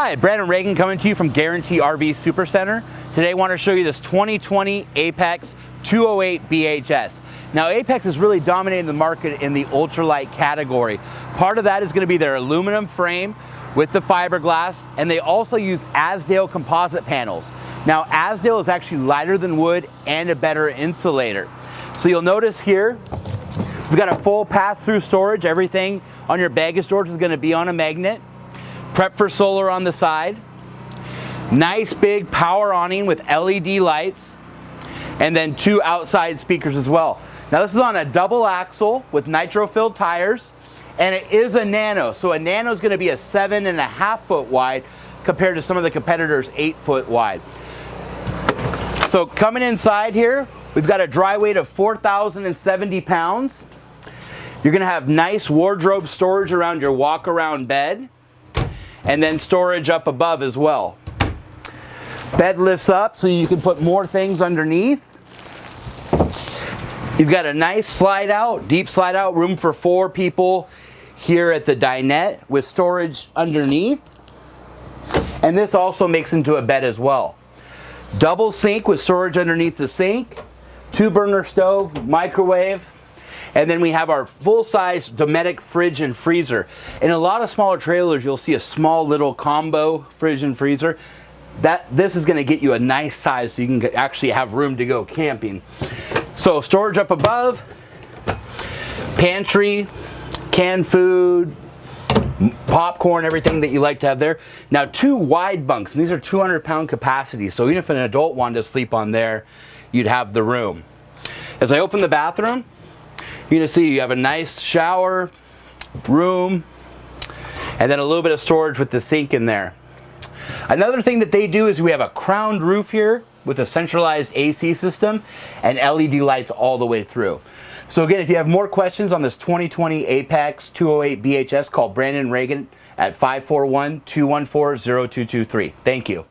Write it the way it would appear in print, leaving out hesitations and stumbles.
Hi, Brandon Reagan coming to you from Guarantee RV Supercenter. Today I want to show you this 2020 Apex 208 BHS. Now Apex is really dominating the market in the ultralight category. Part of that is going to be their aluminum frame with the fiberglass, and they also use Azdel composite panels. Now Azdel is actually lighter than wood and a better insulator. So you'll notice here, we've got a full pass-through storage. Everything on your baggage storage is going to be on a magnet. Prep for solar on the side. Nice big power awning with LED lights. And then 2 outside speakers as well. Now this is on a double axle with nitro-filled tires. And it is a Nano. So a Nano is going to be a 7.5 foot wide compared to some of the competitors 8 foot wide. So coming inside here, we've got a dry weight of 4,070 pounds. You're going to have nice wardrobe storage around your walk-around bed. And then storage up above as well. Bed lifts up so you can put more things underneath. You've got a nice slide out, deep slide out, room for 4 people here at the dinette with storage underneath. And this also makes into a bed as well. Double sink with storage underneath the sink, 2 burner stove, microwave. And then we have our full-size Dometic fridge and freezer. In a lot of smaller trailers, you'll see a small little combo fridge and freezer. This is going to get you a nice size so you can actually have room to go camping. So storage up above, pantry, canned food, popcorn, everything that you like to have there. Now 2 wide bunks, and these are 200-pound capacity. So even if an adult wanted to sleep on there, you'd have the room. As I open the bathroom, you're going to see you have a nice shower, room, and then a little bit of storage with the sink in there. Another thing that they do is we have a crowned roof here with a centralized AC system and LED lights all the way through. So again, if you have more questions on this 2020 Apex 208 BHS, call Brandon Reagan at 541-214-0223. Thank you.